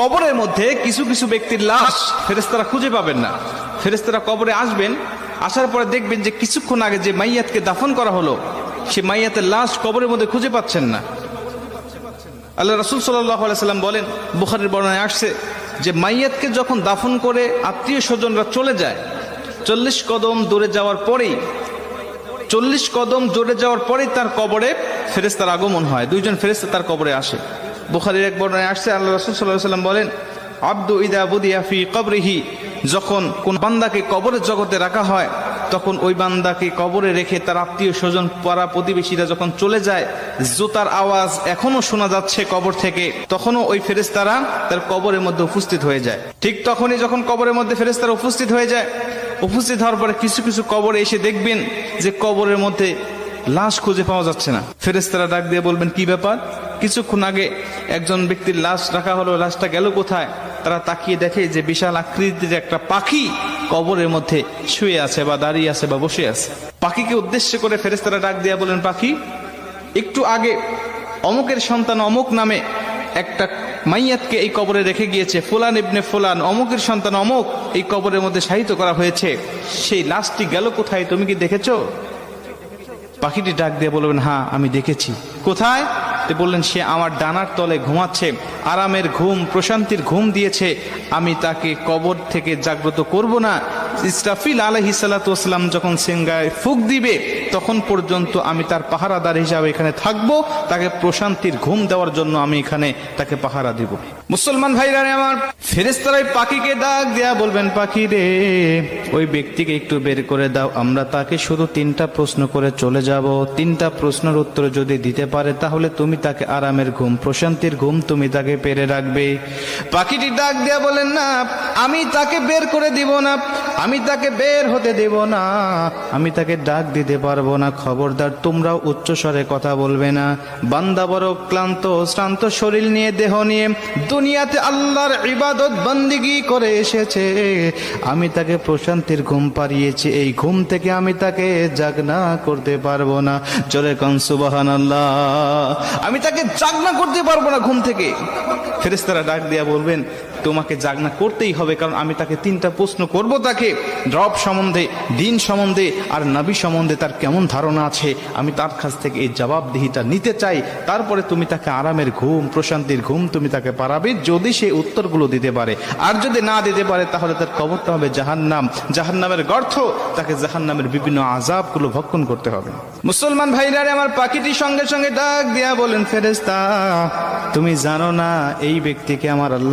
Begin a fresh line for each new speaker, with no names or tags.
কবরের মধ্যে কিছু কিছু ব্যক্তির লাশ ফেরেশতারা খুঁজে পাবেন না। ফেরেশতারা কবরে আসবেন, আসার পরে দেখবেন যে কিছুক্ষণ আগে যে মাইয়াতকে দাফন করা হলো সে মাইয়াতের লাশ কবরের মধ্যে খুঁজে পাচ্ছেন না। আল্লাহ রাসূল সাল্লাল্লাহু আলাইহি সাল্লাম বলেন, বুখারীর বর্ণনায় আসছে যে মাইয়াতকে যখন দাফন করে আত্মীয় স্বজনরা চলে যায়, 40 কদম দূরে যাওয়ার পরেই তার কবরে ফেরেশতার আগমন হয়। দুইজন ফেরেশতা তার কবরে আসে। বুখারীর এক বর্ণনায় আসছে, আল্লাহ রাসূল সাল্লাল্লাহু আলাইহি সাল্লাম বলেন, আব্দু ইদা বুদিয়া ফি কবরিহি, যখন কোন বান্দাকে কবরের জগতে রাখা হয় তখন ওই বান্দাকে কবরে রেখে তার আত্মীয় স্বজন পাড়া প্রতিবেশীরা যখন চলে যায়, জুতার আওয়াজ এখনো শোনা যাচ্ছে কবর থেকে, তখনও ওই ফেরেশতারা তার কবরের মধ্যে উপস্থিত হয়ে যায়। ঠিক তখনই যখন কবরের মধ্যে ফেরেশতারা উপস্থিত হয়ে যায়, উপস্থিত হওয়ার পরে কিছু কিছু কবরে এসে দেখবেন যে কবরের মধ্যে লাশ খুঁজে পাওয়া যাচ্ছে না। ফেরেশতারা ডাক দিয়ে বলবেন, কি ব্যাপার? কিছুক্ষণ আগে একজন ব্যক্তির লাশ রাখা হলো, লাশটা গেল কোথায়? তারা তাকিয়ে দেখে যে বিশাল আকৃতির একটা পাখি কবরের মধ্যে শুয়ে আছে বা দাঁড়িয়ে আছে বা বসে আছে। পাখিকে উদ্দেশ্য করে ফেরেশতারা ডাক দিয়ে বলেন, পাখি, একটু আগে অমুকের সন্তান অমুক নামে একটা মাইয়াতকে এই কবরে রেখে গিয়েছে, ফুলান ইবনে ফুলান, অমুকের সন্তান অমুক এই কবরের মধ্যে শায়িত করা হয়েছে, সেই লাশটি গেল কোথায়? তুমি কি দেখেছো? পাখিটি ডাক দিয়ে বলবেন, হ্যাঁ আমি দেখেছি। কোথায়? বললেন, সে আমার ডানার তলে ঘুমাচ্ছে, আরামের ঘুম, প্রশান্তির ঘুম দিয়েছে, আমি তাকে কবর থেকে জাগ্রত করব না। ইসরাফিল আলাইহিস সালাতু ওয়াস সালাম যখন সিংহায় ফুঁক দিবে তখন পর্যন্ত আমি তার পাহারাদার হিসাবে এখানে থাকবো, তাকে প্রশান্তির ঘুম দেওয়ার জন্য আমি এখানে তাকে পাহারা দিব। মুসলমান ভাইরা আমার, ফেরেশতারা পাখিকে ডাক দেয়া বলবেন, পাখি রে, ওই ব্যক্তিকে একটু বের করে দাও, আমরা তাকে শুধু 3টা প্রশ্ন করে চলে যাব। 3টা প্রশ্নের উত্তর যদি দিতে পারে তাহলে তুমি তাকে আরামের ঘুম, প্রশান্তির ঘুম তুমি তাকে পেরে রাখবে। পাখিটি ডাক দেয়া বলেন, না, আমি তাকে বের করে দিব না, আমি তাকে বের হতে দেব না, আমি তাকে ডাক দিতে পারবো না। খবরদার, তোমরাও উচ্চস্বরে কথা বলবে না। বান্দা বড় ক্লান্ত শ্রান্ত শরীর নিয়ে, দেহ নিয়ে দুনিয়াতে আল্লাহর ইবাদত বন্দেগী করে এসেছে, আমি তাকে প্রশান্তির ঘুম পাড়িয়েছি, এই ঘুম থেকে আমি তাকে জাগনা করতে পারবো না। জোরে কোন সুবহানাল্লাহ। আমি তাকে জাগনা করতে পারবো না ঘুম থেকে। ফেরেশতারা ডাক দিয়া বলবেন, তোমাকে জাগনা করতেই হবে, কারণ আমি তাকে 3টা প্রশ্ন করব, তাকে রব সম্বন্ধে, দিন সম্বন্ধে আর নবী সম্বন্ধে তার কেমন ধারণা আছে, আমি তার কাছ থেকে এই জবাবদিহিটা নিতে চাই। তারপরে তুমি তাকে আরামের ঘুম, প্রশান্তির ঘুম তুমি তাকে পারাবে, যদি সে উত্তরগুলো দিতে পারে। আর যদি না দিতে পারে তাহলে তার কবরটা হবে জাহান্নাম, জাহান্নামের গর্ত, তাকে জাহান্নামের বিভিন্ন আযাবগুলো ভক্ষণ করতে হবে। মুসলমান ভাইরা আমার, পাখিটি সঙ্গে সঙ্গে ডাক দিয়া বলেন, ফেরেশতা, তুমি জানো না এই ব্যক্তিকে আমার আল্লাহ